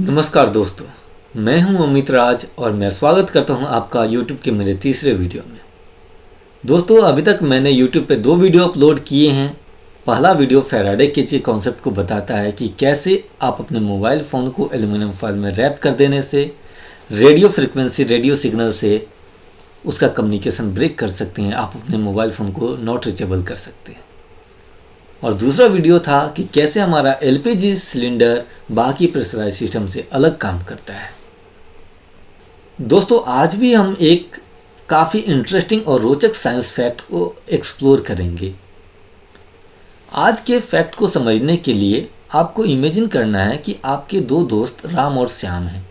नमस्कार दोस्तों, मैं हूं अमित राज और मैं स्वागत करता हूं आपका YouTube के मेरे तीसरे वीडियो में। दोस्तों, अभी तक मैंने YouTube पे 2 वीडियो अपलोड किए हैं। पहला वीडियो फैराडे केज के कॉन्सेप्ट को बताता है कि कैसे आप अपने मोबाइल फ़ोन को एल्युमिनियम फॉयल में रैप कर देने से रेडियो फ्रिक्वेंसी, रेडियो सिग्नल से उसका कम्युनिकेशन ब्रेक कर सकते हैं। आप अपने मोबाइल फ़ोन को नॉट रीचेबल कर सकते हैं। और दूसरा वीडियो था कि कैसे हमारा एलपीजी सिलेंडर बाकी प्रेशराइज सिस्टम से अलग काम करता है। दोस्तों, आज भी हम एक काफ़ी इंटरेस्टिंग और रोचक साइंस फैक्ट को एक्सप्लोर करेंगे। आज के फैक्ट को समझने के लिए आपको इमेजिन करना है कि आपके 2 दोस्त राम और श्याम हैं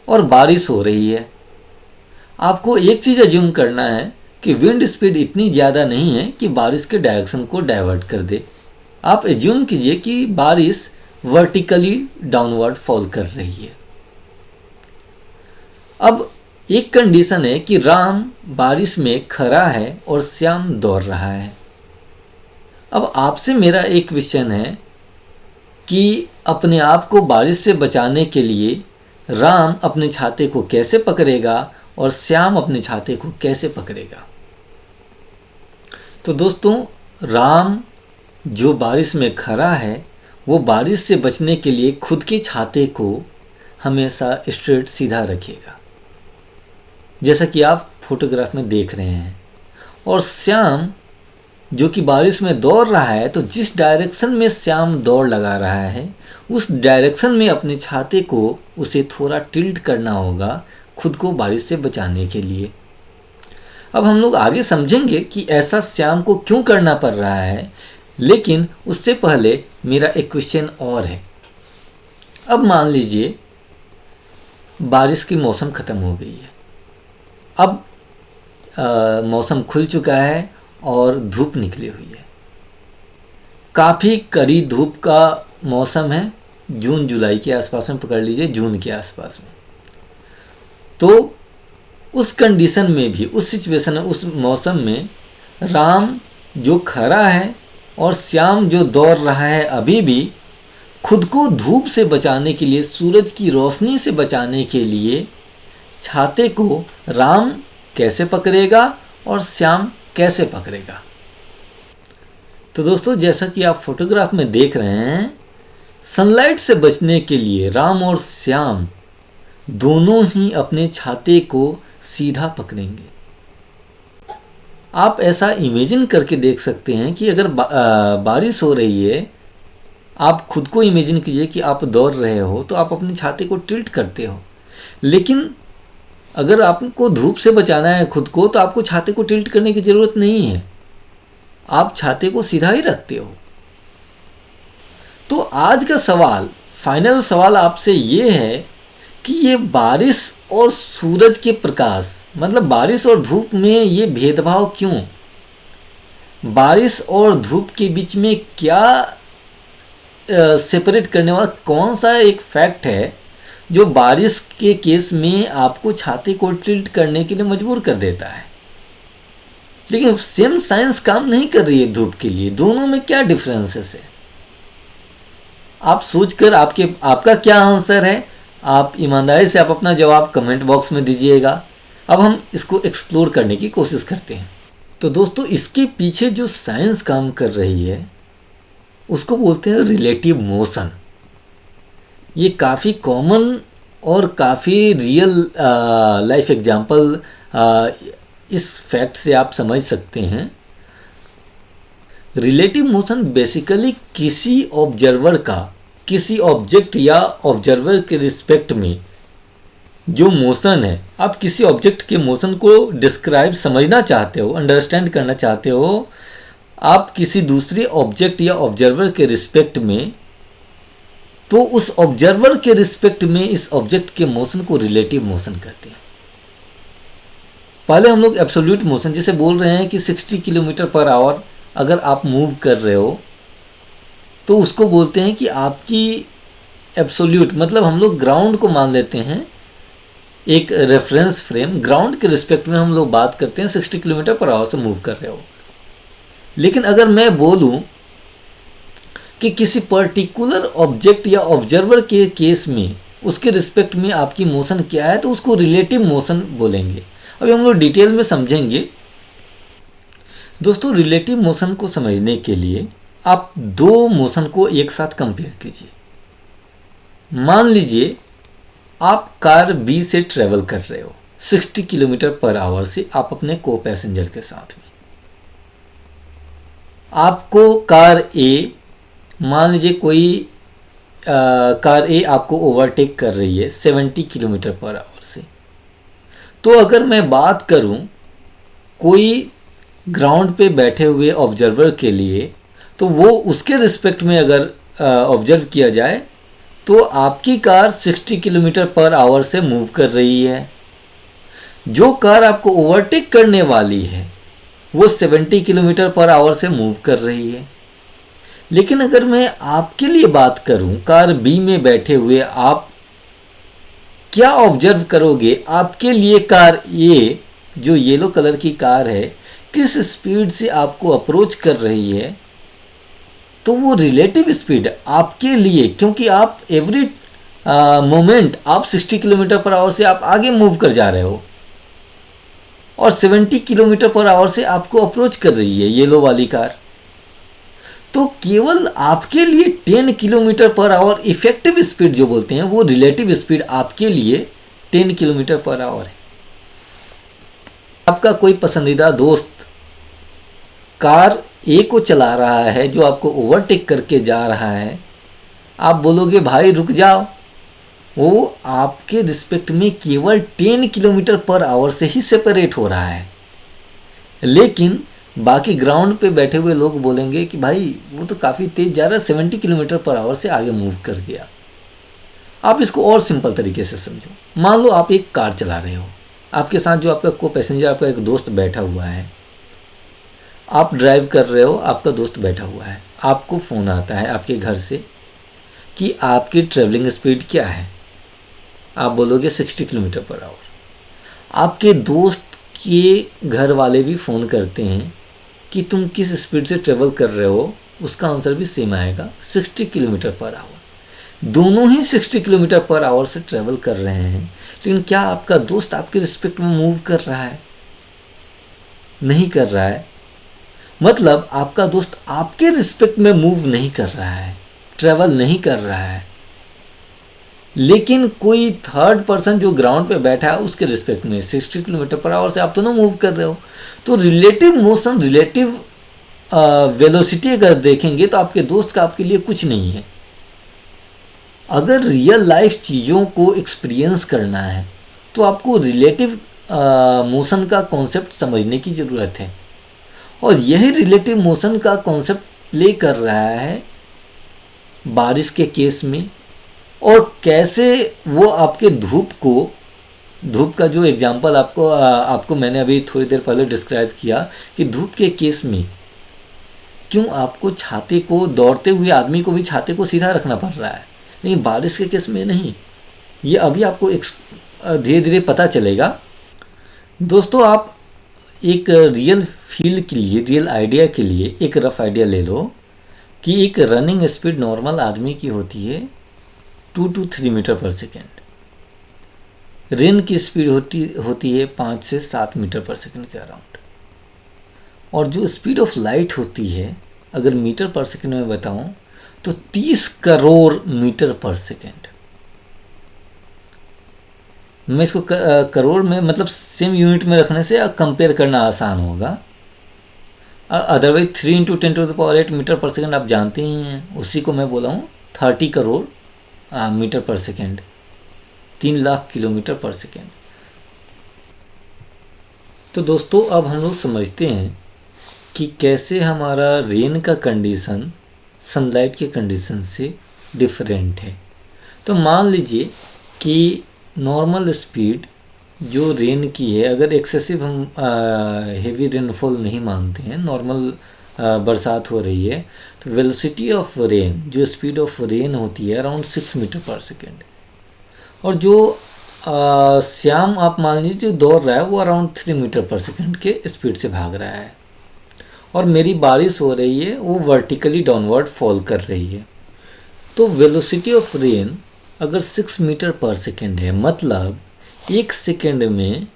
और बारिश हो रही है। आपको एक चीज़ अज्यूम करना है कि विंड स्पीड इतनी ज़्यादा नहीं है कि बारिश के डायरेक्शन को डाइवर्ट कर दे। आप एज्यूम कीजिए कि बारिश वर्टिकली डाउनवर्ड फॉल कर रही है। अब एक कंडीशन है कि राम बारिश में खड़ा है और श्याम दौड़ रहा है। अब आपसे मेरा एक क्वेश्चन है कि अपने आप को बारिश से बचाने के लिए राम अपने छाते को कैसे पकड़ेगा और श्याम अपने छाते को कैसे पकड़ेगा। तो दोस्तों, राम जो बारिश में खड़ा है वो बारिश से बचने के लिए खुद के छाते को हमेशा स्ट्रेट सीधा रखेगा, जैसा कि आप फोटोग्राफ में देख रहे हैं। और श्याम जो कि बारिश में दौड़ रहा है, तो जिस डायरेक्शन में श्याम दौड़ लगा रहा है उस डायरेक्शन में अपने छाते को उसे थोड़ा टिल्ट करना होगा खुद को बारिश से बचाने के लिए। अब हम लोग आगे समझेंगे कि ऐसा श्याम को क्यों करना पड़ रहा है, लेकिन उससे पहले मेरा एक क्वेश्चन और है। अब मान लीजिए बारिश की मौसम ख़त्म हो गई है। अब मौसम खुल चुका है और धूप निकली हुई है। काफ़ी कड़ी धूप का मौसम है। जून जुलाई के आसपास में पकड़ लीजिए, जून के आसपास में। तो उस कंडीशन में भी, उस सिचुएशन में, उस मौसम में राम जो खड़ा है और श्याम जो दौड़ रहा है, अभी भी खुद को धूप से बचाने के लिए, सूरज की रोशनी से बचाने के लिए छाते को राम कैसे पकड़ेगा और श्याम कैसे पकड़ेगा। तो दोस्तों, जैसा कि आप फोटोग्राफ में देख रहे हैं, सनलाइट से बचने के लिए राम और श्याम दोनों ही अपने छाते को सीधा पकड़ेंगे। आप ऐसा इमेजिन करके देख सकते हैं कि अगर बारिश हो रही है, आप खुद को इमेजिन कीजिए कि आप दौड़ रहे हो तो आप अपने छाते को टिल्ट करते हो। लेकिन अगर आपको धूप से बचाना है खुद को, तो आपको छाते को टिल्ट करने की ज़रूरत नहीं है। आप छाते को सीधा ही रखते हो। तो आज का सवाल, फाइनल सवाल आपसे ये है कि ये बारिश और सूरज के प्रकाश, मतलब बारिश और धूप में ये भेदभाव क्यों? बारिश और धूप के बीच में क्या सेपरेट करने वाला कौन सा एक फैक्ट है जो बारिश के केस में आपको छाते को टिल्ट करने के लिए मजबूर कर देता है? लेकिन सेम साइंस काम नहीं कर रही है धूप के लिए। दोनों में क्या डिफरेंसेस है? आप सोचकर आपका क्या आंसर है, आप ईमानदारी से आप अपना जवाब कमेंट बॉक्स में दीजिएगा। अब हम इसको एक्सप्लोर करने की कोशिश करते हैं। तो दोस्तों, इसके पीछे जो साइंस काम कर रही है उसको बोलते हैं रिलेटिव मोशन। ये काफ़ी कॉमन और काफ़ी रियल लाइफ एग्जांपल इस फैक्ट से आप समझ सकते हैं। रिलेटिव मोशन बेसिकली किसी ऑब्जर्वर का, किसी ऑब्जेक्ट या ऑब्जर्वर के रिस्पेक्ट में जो मोशन है, आप किसी ऑब्जेक्ट के मोशन को डिस्क्राइब, समझना चाहते हो, अंडरस्टैंड करना चाहते हो, आप किसी दूसरे ऑब्जेक्ट या ऑब्जर्वर के रिस्पेक्ट में, तो उस ऑब्जर्वर के रिस्पेक्ट में इस ऑब्जेक्ट के मोशन को रिलेटिव मोशन कहते हैं। पहले हम लोग एब्सोल्यूट मोशन, जैसे बोल रहे हैं कि 60 किलोमीटर पर आवर अगर आप मूव कर रहे हो तो उसको बोलते हैं कि आपकी एब्सोल्यूट, मतलब हम लोग ग्राउंड को मान लेते हैं एक रेफरेंस फ्रेम। ग्राउंड के रिस्पेक्ट में हम लोग बात करते हैं 60 किलोमीटर पर आवर से मूव कर रहे हो। लेकिन अगर मैं बोलूं कि किसी पर्टिकुलर ऑब्जेक्ट या ऑब्जर्वर के केस में उसके रिस्पेक्ट में आपकी मोशन क्या है, तो उसको रिलेटिव मोशन बोलेंगे। अभी हम लोग डिटेल में समझेंगे। दोस्तों, रिलेटिव मोशन को समझने के लिए आप दो मोशन को एक साथ कंपेयर कीजिए। मान लीजिए आप कार बी से ट्रेवल कर रहे हो 60 किलोमीटर पर आवर से, आप अपने को पैसेंजर के साथ में। आपको कार ए, मान लीजिए कोई कार ए आपको ओवरटेक कर रही है 70 किलोमीटर पर आवर से। तो अगर मैं बात करूं कोई ग्राउंड पे बैठे हुए ऑब्जर्वर के लिए, तो वो उसके रिस्पेक्ट में अगर ऑब्जर्व किया जाए तो आपकी कार 60 किलोमीटर पर आवर से मूव कर रही है। जो कार आपको ओवरटेक करने वाली है वो 70 किलोमीटर पर आवर से मूव कर रही है। लेकिन अगर मैं आपके लिए बात करूं, कार बी में बैठे हुए आप क्या ऑब्जर्व करोगे? आपके लिए कार ए, जो येलो कलर की कार है, किस स्पीड से आपको अप्रोच कर रही है, तो वो रिलेटिव स्पीड आपके लिए, क्योंकि आप एवरी मोमेंट आप 60 किलोमीटर पर आवर से आप आगे मूव कर जा रहे हो और 70 किलोमीटर पर आवर से आपको अप्रोच कर रही है येलो वाली कार। तो केवल आपके लिए 10 kilometre per hour effective speed जो बोलते हैं, वो रिलेटिव स्पीड आपके लिए 10 किलोमीटर पर आवर है। आपका कोई पसंदीदा दोस्त कार ए को चला रहा है जो आपको ओवरटेक करके जा रहा है, आप बोलोगे भाई रुक जाओ, वो आपके रिस्पेक्ट में केवल 10 किलोमीटर पर आवर से ही सेपरेट हो रहा है। लेकिन बाकी ग्राउंड पे बैठे हुए लोग बोलेंगे कि भाई वो तो काफ़ी तेज़ जा रहा है, 70 किलोमीटर पर आवर से आगे मूव कर गया। आप इसको और सिंपल तरीके से समझो। मान लो आप एक कार चला रहे हो, आपके साथ जो आपका को पैसेंजर, आपका एक दोस्त बैठा हुआ है। आप ड्राइव कर रहे हो, आपका दोस्त बैठा हुआ है, आपको फ़ोन आता है आपके घर से कि आपकी ट्रैवलिंग स्पीड क्या है। आप बोलोगे 60 किलोमीटर पर आवर। आपके दोस्त के घर वाले भी फ़ोन करते हैं कि तुम किस स्पीड से ट्रेवल कर रहे हो, उसका आंसर भी सेम आएगा 60 किलोमीटर पर आवर। दोनों ही 60 किलोमीटर पर आवर से ट्रेवल कर रहे हैं, लेकिन क्या आपका दोस्त आपके रिस्पेक्ट में मूव कर रहा है? नहीं कर रहा है। मतलब आपका दोस्त आपके रिस्पेक्ट में मूव नहीं कर रहा है, ट्रेवल नहीं कर रहा है। लेकिन कोई थर्ड पर्सन जो ग्राउंड पे बैठा है उसके रिस्पेक्ट में 60 किलोमीटर पर आवर से आप दोनों मूव कर रहे हो। तो रिलेटिव मोशन, रिलेटिव वेलोसिटी अगर देखेंगे तो आपके दोस्त का आपके लिए कुछ नहीं है। अगर रियल लाइफ चीज़ों को एक्सपीरियंस करना है तो आपको रिलेटिव मोशन का कॉन्सेप्ट समझने की ज़रूरत है। और यही रिलेटिव मोशन का कॉन्सेप्ट प्ले कर रहा है बारिश के केस में, और कैसे वो आपके धूप का जो एग्जांपल आपको मैंने अभी थोड़ी देर पहले डिस्क्राइब किया कि धूप के केस में क्यों आपको छाते को, दौड़ते हुए आदमी को भी छाते को सीधा रखना पड़ रहा है, लेकिन बारिश के केस में नहीं। ये अभी आपको धीरे धीरे पता चलेगा। दोस्तों, आप एक रियल फील के लिए, रियल आइडिया के लिए एक रफ आइडिया ले लो कि एक रनिंग स्पीड नॉर्मल आदमी की होती है 2 to 3 मीटर पर सेकेंड। रेन की स्पीड होती है 5 से 7 मीटर पर सेकेंड के अराउंड। और जो स्पीड ऑफ लाइट होती है, अगर मीटर पर सेकेंड में बताऊं तो 30 करोड़ मीटर पर सेकेंड। मैं इसको करोड़ में, मतलब सेम यूनिट में रखने से कंपेयर करना आसान होगा। अदरवाइज 3 × 10⁸ मीटर पर सेकेंड आप जानते ही हैं, उसी को मैं बोला हूँ 30 करोड़ मीटर पर सेकेंड, 3 लाख किलोमीटर पर सेकेंड। तो दोस्तों, अब हम लोग समझते हैं कि कैसे हमारा रेन का कंडीशन सनलाइट के कंडीशन से डिफरेंट है। तो मान लीजिए कि नॉर्मल स्पीड जो रेन की है, अगर एक्सेसिव हम हेवी रेनफॉल नहीं मानते हैं, नॉर्मल बरसात हो रही है, तो वेलोसिटी ऑफ रेन, जो स्पीड ऑफ रेन होती है अराउंड 6 मीटर पर सेकेंड। और जो श्याम आप मान लीजिए जो दौड़ रहा है वो अराउंड 3 मीटर पर सेकेंड के स्पीड से भाग रहा है। और मेरी बारिश हो रही है वो वर्टिकली डाउनवर्ड फॉल कर रही है। तो वेलोसिटी ऑफ रेन अगर 6 मीटर पर सेकेंड है, मतलब 1 सेकेंड में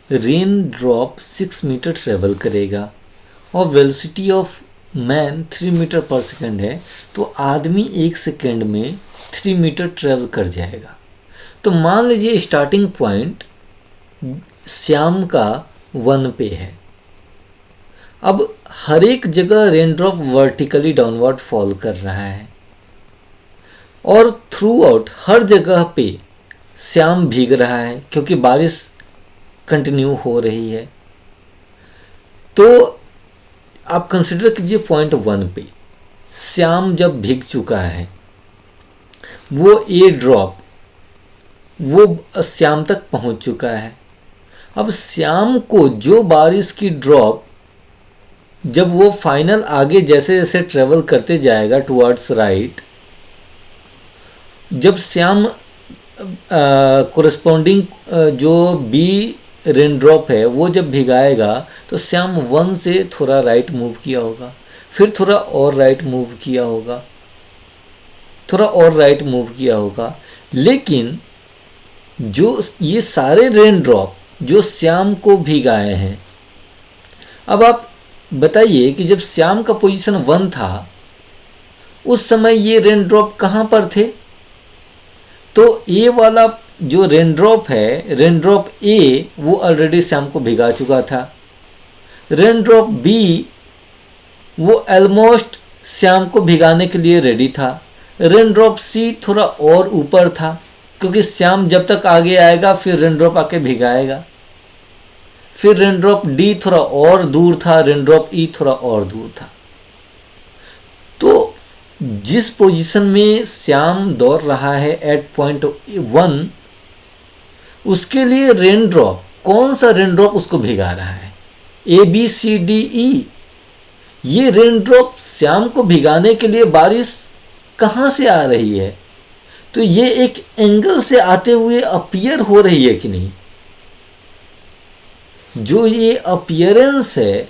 रेन ड्रॉप 6 मीटर ट्रेवल करेगा, और वेलोसिटी ऑफ मैन 3 मीटर पर सेकेंड है, तो आदमी 1 सेकेंड में 3 मीटर ट्रेवल कर जाएगा। तो मान लीजिए स्टार्टिंग पॉइंट श्याम का 1 पे है। अब हर एक जगह rain drop vertically downward fall कर रहा है और थ्रू आउट हर जगह पे श्याम भीग रहा है क्योंकि बारिश कंटिन्यू हो रही है। तो आप कंसिडर कीजिए पॉइंट 1 पे श्याम जब भीग चुका है, वो ए ड्रॉप वो श्याम तक पहुंच चुका है। अब श्याम को जो बारिश की ड्रॉप जब वो फाइनल आगे जैसे जैसे ट्रेवल करते जाएगा टुवर्ड्स राइट, जब श्याम कोरस्पॉन्डिंग जो बी रेन ड्रॉप है वो जब भिगाएगा तो श्याम 1 से थोड़ा राइट मूव किया होगा, फिर थोड़ा और राइट मूव किया होगा, थोड़ा और राइट मूव किया होगा। लेकिन जो ये सारे रेन ड्रॉप जो श्याम को भिगाए हैं, अब आप बताइए कि जब श्याम का पोजीशन 1 था उस समय ये रेन ड्रॉप कहाँ पर थे? तो ए वाला जो रेन ड्रॉप है, रेन ड्रॉप ए वो ऑलरेडी श्याम को भिगा चुका था। रेन ड्रॉप बी वो ऑलमोस्ट श्याम को भिगाने के लिए रेडी था। रेन ड्रॉप सी थोड़ा और ऊपर था क्योंकि श्याम जब तक आगे आएगा फिर रेन ड्रॉप आके भिगाएगा। फिर रेन ड्रॉप डी थोड़ा और दूर था, रेन ड्रॉप ई थोड़ा और दूर था। तो जिस पोजीशन में श्याम दौड़ रहा है एट पॉइंट 1, उसके लिए रेन ड्रॉप, कौन सा रेन ड्रॉप उसको भिगा रहा है? A B C D E. ये रेन ड्रॉप श्याम को भिगाने के लिए बारिश कहाँ से आ रही है? तो ये एक एंगल से आते हुए अपीयर हो रही है कि नहीं? जो ये अपीयरेंस है,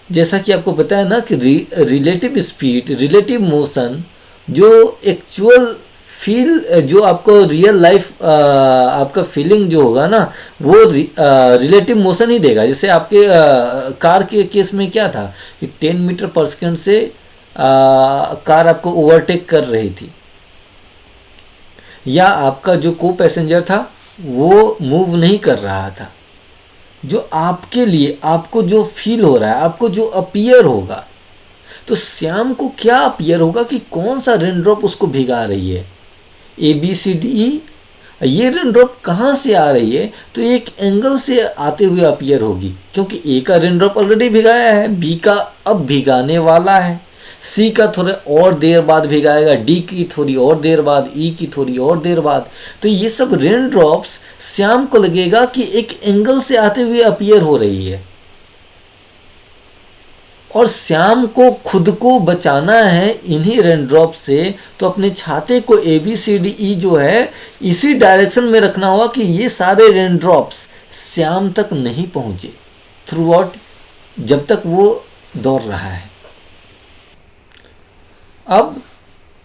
जैसा कि आपको पता है ना कि रिलेटिव स्पीड, रिलेटिव मोशन, जो एक्चुअल फील, जो आपको रियल लाइफ आपका फीलिंग जो होगा ना वो रिलेटिव मोशन ही देगा। जैसे आपके कार के केस में क्या था कि 10 मीटर पर सेकेंड से कार आपको ओवरटेक कर रही थी, या आपका जो को पैसेंजर था वो मूव नहीं कर रहा था। जो आपके लिए, आपको जो फील हो रहा है, आपको जो अपीयर होगा, तो श्याम को क्या अपीयर होगा कि कौन सा रेन ड्रॉप उसको भिगा रही है? A B C D E. ये रेन ड्रॉप कहाँ से आ रही है? तो एक एंगल से आते हुए अपीयर होगी क्योंकि ए का रेन ड्रॉप ऑलरेडी भिगाया है, बी का अब भिगाने वाला है, सी का थोड़ा और देर बाद भिगाएगा, डी की थोड़ी और देर बाद, ई की थोड़ी और देर बाद। तो ये सब रेन ड्रॉप्स श्याम को लगेगा कि एक एंगल से आते हुए अपीयर हो रही है, और श्याम को खुद को बचाना है इन्हीं रेन ड्रॉप से, तो अपने छाते को ए बी सी डी ई जो है इसी डायरेक्शन में रखना होगा कि ये सारे रेन ड्रॉप्स श्याम तक नहीं पहुँचे थ्रू आउट जब तक वो दौड़ रहा है। अब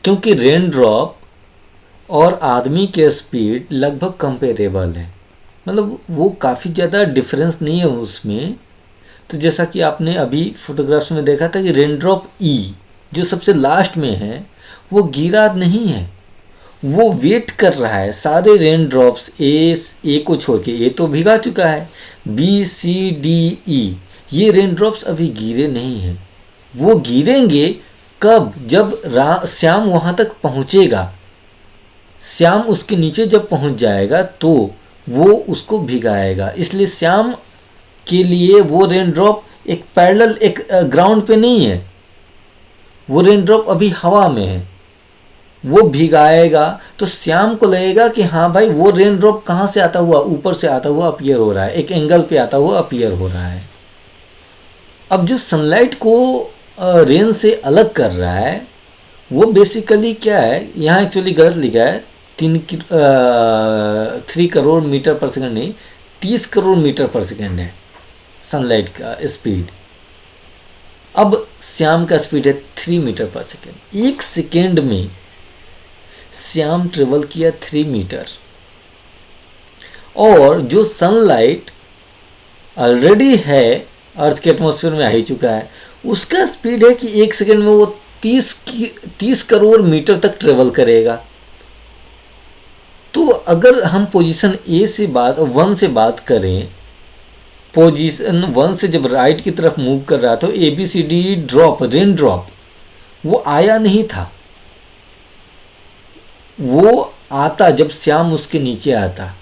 क्योंकि रेन ड्रॉप और आदमी के स्पीड लगभग कंपेरेबल है, मतलब वो काफ़ी ज़्यादा डिफरेंस नहीं है उसमें। तो जैसा कि आपने अभी फोटोग्राफ्स में देखा था कि रेन ड्रॉप ई जो सबसे लास्ट में है वो गिरा नहीं है, वो वेट कर रहा है। सारे रेन ड्रॉप्स ए को छोड़ के, ए तो भिगा चुका है, बी सी डी ई, ये रेन ड्रॉप्स अभी गिरे नहीं हैं। वो गिरेंगे कब? जब श्याम वहाँ तक पहुँचेगा, श्याम उसके नीचे जब पहुँच जाएगा तो वो उसको भिगाएगा। इसलिए श्याम के लिए वो रेन ड्रॉप एक पैरेलल, एक ग्राउंड पे नहीं है, वो रेन ड्रॉप अभी हवा में है, वो भिगाएगा। तो श्याम को लगेगा कि हाँ भाई वो रेन ड्रॉप कहाँ से आता हुआ, ऊपर से आता हुआ अपीयर हो रहा है, एक एंगल पे आता हुआ अपीयर हो रहा है। अब जो सनलाइट को रेन से अलग कर रहा है वो बेसिकली क्या है, यहाँ एक्चुअली गलत लिखा है, 3 करोड़ मीटर पर सेकंड नहीं, 30 करोड़ मीटर पर सेकंड है सनलाइट का स्पीड। अब श्याम का स्पीड है 3 मीटर पर सेकेंड। 1 सेकेंड में श्याम ट्रेवल किया 3 मीटर, और जो सनलाइट ऑलरेडी है अर्थ के एटमॉस्फेयर में आ ही चुका है, उसका स्पीड है कि 1 सेकेंड में वो 30 करोड़ मीटर तक ट्रेवल करेगा। तो अगर हम पोजीशन ए से वन से बात करें, पोजीशन 1 से जब राइट की तरफ मूव कर रहा तो ABCD ड्रॉप, रेन ड्रॉप वो आया नहीं था। वो आता जब श्याम उसके नीचे आता,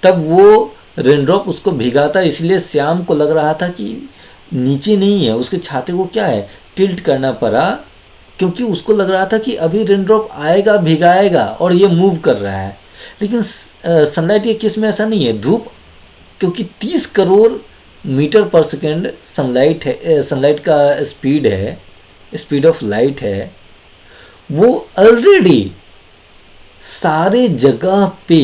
तब वो रेन ड्रॉप उसको भिगाता, इसलिए श्याम को लग रहा था कि नीचे नहीं है, उसके छाते को क्या है टिल्ट करना पड़ा, क्योंकि उसको लग रहा था कि अभी रेन ड्रॉप आएगा भिगाएगा और ये मूव कर रहा है। लेकिन सनलाइट के केस में ऐसा नहीं है। धूप क्योंकि 30 करोड़ मीटर पर सेकेंड सनलाइट है, सनलाइट का स्पीड है, स्पीड ऑफ लाइट है, वो ऑलरेडी सारे जगह पे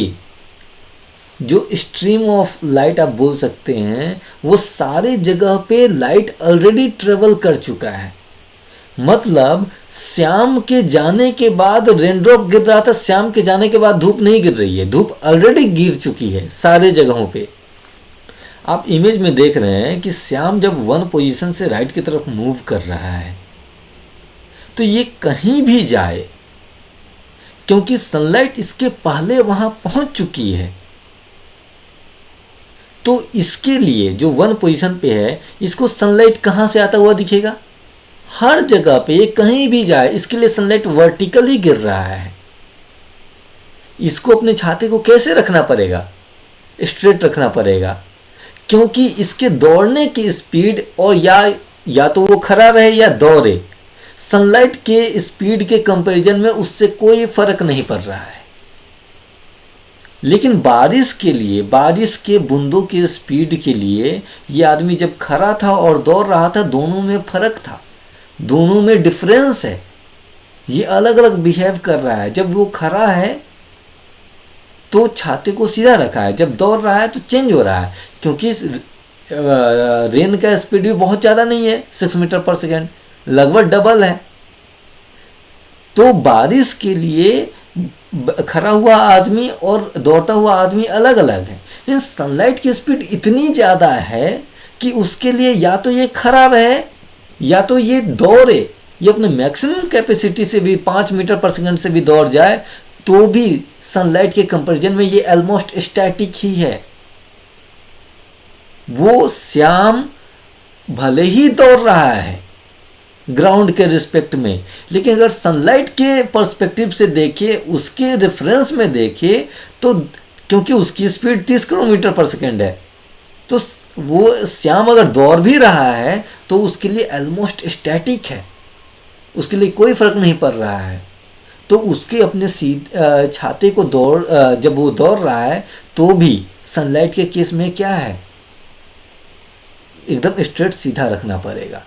जो स्ट्रीम ऑफ लाइट आप बोल सकते हैं, वो सारे जगह पे लाइट ऑलरेडी ट्रेवल कर चुका है। मतलब श्याम के जाने के बाद रेनड्रॉप गिर रहा था, श्याम के जाने के बाद धूप नहीं गिर रही है, धूप ऑलरेडी गिर चुकी है सारे जगहों पे। आप इमेज में देख रहे हैं कि श्याम जब 1 पोजीशन से राइट की तरफ मूव कर रहा है तो ये कहीं भी जाए, क्योंकि सनलाइट इसके पहले वहां पहुंच चुकी है, तो इसके लिए जो 1 पोजीशन पे है, इसको सनलाइट कहां से आता हुआ दिखेगा? हर जगह पे, ये कहीं भी जाए, इसके लिए सनलाइट वर्टिकली गिर रहा है। इसको अपने छाते को कैसे रखना पड़ेगा? स्ट्रेट रखना पड़ेगा, क्योंकि इसके दौड़ने की स्पीड और या तो वो खड़ा रहे या दौड़े, सनलाइट के स्पीड के कंपैरिजन में उससे कोई फर्क नहीं पड़ रहा है। लेकिन बारिश के लिए, बारिश के बूंदों के स्पीड के लिए ये आदमी जब खड़ा था और दौड़ रहा था, दोनों में फर्क था, दोनों में डिफरेंस है। ये अलग अलग बिहेव कर रहा है। जब वो खड़ा है तो छाते को सीधा रखा है, जब दौड़ रहा है तो चेंज हो रहा है, क्योंकि रेन का स्पीड भी बहुत ज़्यादा नहीं है, 6 मीटर पर सेकेंड, लगभग डबल है। तो बारिश के लिए खड़ा हुआ आदमी और दौड़ता हुआ आदमी अलग अलग है। लेकिन सनलाइट की स्पीड इतनी ज़्यादा है कि उसके लिए या तो ये खड़ा रहे या तो ये दौड़े। ये अपने मैक्सिमम कैपेसिटी से भी 5 मीटर पर सेकंड से भी दौड़ जाए तो भी सनलाइट के कंपैरिजन में ये ऑलमोस्ट स्टैटिक ही है। वो श्याम भले ही दौड़ रहा है ग्राउंड के रिस्पेक्ट में, लेकिन अगर सनलाइट के पर्सपेक्टिव से देखें, उसके रेफरेंस में देखें, तो क्योंकि उसकी स्पीड 30 किलोमीटर पर सेकेंड है, तो वो श्याम अगर दौड़ भी रहा है तो उसके लिए ऑलमोस्ट स्टैटिक है, उसके लिए कोई फर्क नहीं पड़ रहा है। तो उसके अपने छाते को जब वो दौड़ रहा है तो भी सनलाइट के केस में क्या है, एकदम स्ट्रेट सीधा रखना पड़ेगा।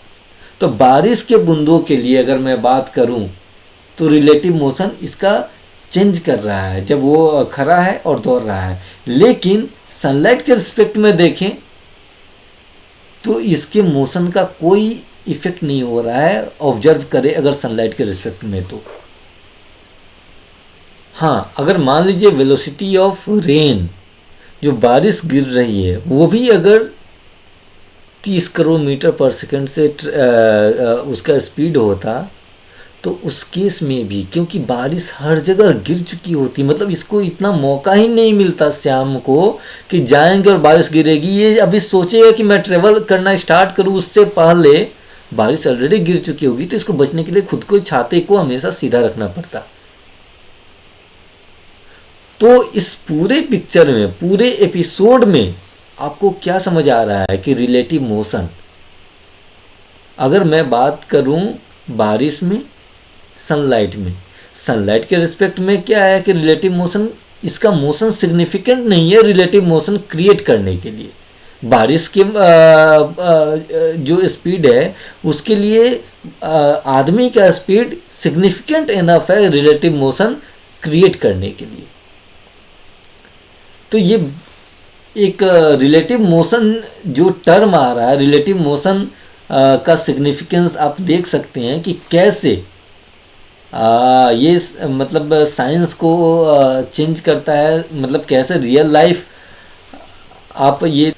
तो बारिश के बूंदों के लिए अगर मैं बात करूं तो रिलेटिव मोशन इसका चेंज कर रहा है जब वो खड़ा है और दौड़ रहा है। लेकिन सनलाइट के रिस्पेक्ट में देखें तो इसके मोशन का कोई इफेक्ट नहीं हो रहा है, ऑब्जर्व करें अगर सनलाइट के रिस्पेक्ट में। तो हाँ, अगर मान लीजिए वेलोसिटी ऑफ रेन, जो बारिश गिर रही है, वो भी अगर 30 करोड़ मीटर पर सेकंड से उसका स्पीड होता, तो उस केस में भी क्योंकि बारिश हर जगह गिर चुकी होती, मतलब इसको इतना मौका ही नहीं मिलता श्याम को कि जाएंगे और बारिश गिरेगी। ये अभी सोचेगा कि मैं ट्रेवल करना स्टार्ट करूँ, उससे पहले बारिश ऑलरेडी गिर चुकी होगी। तो इसको बचने के लिए खुद को, छाते को हमेशा सीधा रखना पड़ता। तो इस पूरे पिक्चर में, पूरे एपिसोड में आपको क्या समझ आ रहा है कि रिलेटिव मोशन, अगर मैं बात करूं बारिश में, सनलाइट में, सनलाइट के रिस्पेक्ट में क्या है कि रिलेटिव मोशन, इसका मोशन सिग्निफिकेंट नहीं है रिलेटिव मोशन क्रिएट करने के लिए। बारिश के जो स्पीड है उसके लिए आदमी का स्पीड सिग्निफिकेंट इनफ है रिलेटिव मोशन क्रिएट करने के लिए। तो ये एक रिलेटिव मोशन जो टर्म आ रहा है, रिलेटिव मोशन का सिग्निफिकेंस आप देख सकते हैं कि कैसे मतलब साइंस को चेंज करता है, मतलब कैसे रियल लाइफ आप ये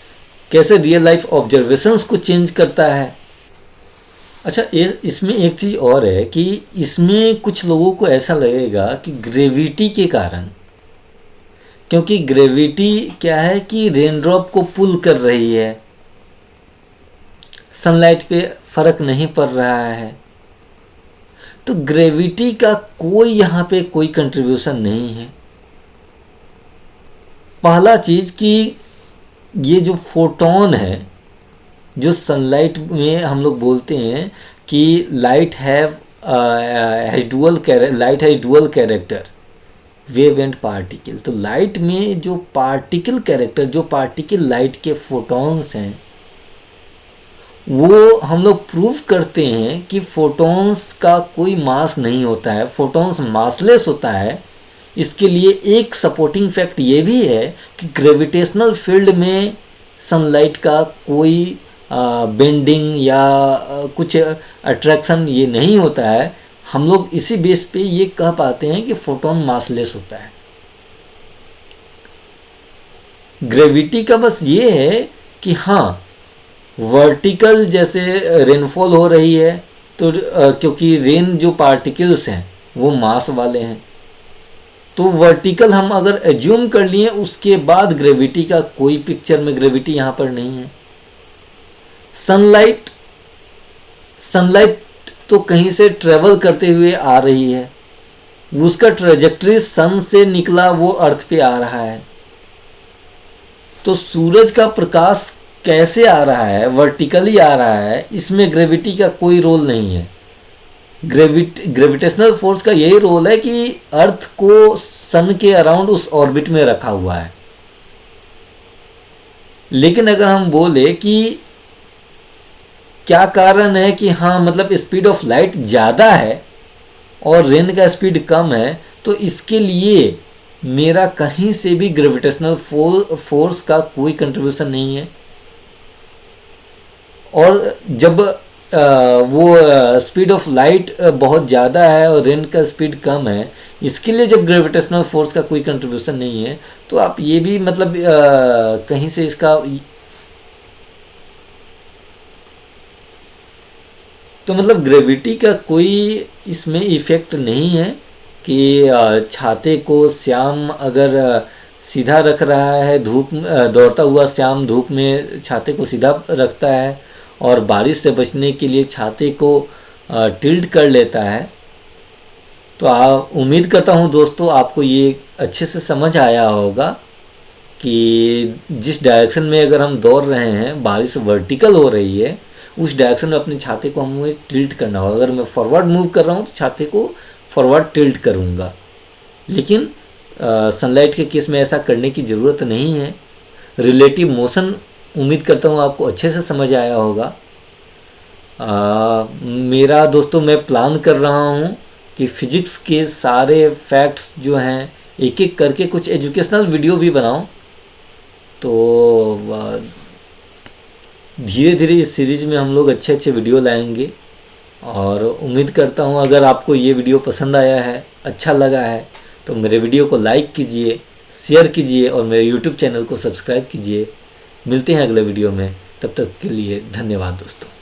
कैसे रियल लाइफ ऑब्जर्वेशंस को चेंज करता है। अच्छा, इसमें एक चीज़ और है कि इसमें कुछ लोगों को ऐसा लगेगा कि ग्रेविटी के कारण, क्योंकि ग्रेविटी क्या है कि रेनड्रॉप को पुल कर रही है, सनलाइट पे फर्क नहीं पड़ रहा है, तो ग्रेविटी का कोई यहाँ पे कोई कंट्रीब्यूशन नहीं है। पहला चीज़ कि ये जो फोटोन है, जो सनलाइट में हम लोग बोलते हैं कि light have dual character, wave and particle. तो लाइट में जो पार्टिकल कैरेक्टर, जो पार्टिकल लाइट के फोटॉन्स हैं, वो हम लोग प्रूव करते हैं कि फोटॉन्स का कोई मास नहीं होता है, फोटॉन्स मासलेस होता है। इसके लिए एक सपोर्टिंग फैक्ट ये भी है कि ग्रेविटेशनल फील्ड में सनलाइट का कोई बेंडिंग या कुछ अट्रैक्शन ये नहीं होता है। हम लोग इसी बेस पे ये कह पाते हैं कि फोटोन मासलेस होता है। ग्रेविटी का बस ये है कि हाँ, वर्टिकल जैसे रेनफॉल हो रही है तो क्योंकि रेन जो पार्टिकल्स हैं वो मास वाले हैं, तो वर्टिकल हम अगर एज्यूम कर लिए, उसके बाद ग्रेविटी का कोई पिक्चर में ग्रेविटी यहाँ पर नहीं है। सनलाइट तो कहीं से ट्रेवल करते हुए आ रही है, उसका ट्रेजेक्टरी सन से निकला वो अर्थ पे आ रहा है। तो सूरज का प्रकाश कैसे आ रहा है, वर्टिकली आ रहा है, इसमें ग्रेविटी का कोई रोल नहीं है। ग्रेविटेशनल फोर्स का यही रोल है कि अर्थ को सन के अराउंड उस ऑर्बिट में रखा हुआ है। लेकिन अगर हम बोले कि क्या कारण है कि हाँ मतलब स्पीड ऑफ लाइट ज़्यादा है और रेन का स्पीड कम है, तो इसके लिए मेरा कहीं से भी ग्रेविटेशनल फोर्स का कोई कंट्रीब्यूशन नहीं है। और जब वो स्पीड ऑफ लाइट बहुत ज़्यादा है और रेन का स्पीड कम है, इसके लिए जब ग्रेविटेशनल फोर्स का कोई कंट्रीब्यूशन नहीं है, तो आप ये भी मतलब कहीं से इसका तो मतलब ग्रेविटी का कोई इसमें इफ़ेक्ट नहीं है कि छाते को श्याम अगर सीधा रख रहा है, धूप दौड़ता हुआ श्याम धूप में छाते को सीधा रखता है और बारिश से बचने के लिए छाते को टिल्ट कर लेता है। तो उम्मीद करता हूँ दोस्तों आपको ये अच्छे से समझ आया होगा कि जिस डायरेक्शन में अगर हम दौड़ रहे हैं, बारिश वर्टिकल हो रही है, उस डायरेक्शन में अपने छाते को हमें टिल्ट करना होगा। अगर मैं फॉरवर्ड मूव कर रहा हूँ तो छाते को फॉरवर्ड टिल्ट करूँगा, लेकिन सनलाइट के केस में ऐसा करने की ज़रूरत नहीं है। रिलेटिव मोशन उम्मीद करता हूँ आपको अच्छे से समझ आया होगा। मेरा दोस्तों मैं प्लान कर रहा हूँ कि फ़िज़िक्स के सारे फैक्ट्स जो हैं एक एक करके कुछ एजुकेशनल वीडियो भी बनाऊँ। तो धीरे धीरे इस सीरीज़ में हम लोग अच्छे अच्छे वीडियो लाएंगे और उम्मीद करता हूँ अगर आपको ये वीडियो पसंद आया है, अच्छा लगा है, तो मेरे वीडियो को लाइक कीजिए, शेयर कीजिए और मेरे यूट्यूब चैनल को सब्सक्राइब कीजिए। मिलते हैं अगले वीडियो में, तब तक के लिए धन्यवाद दोस्तों।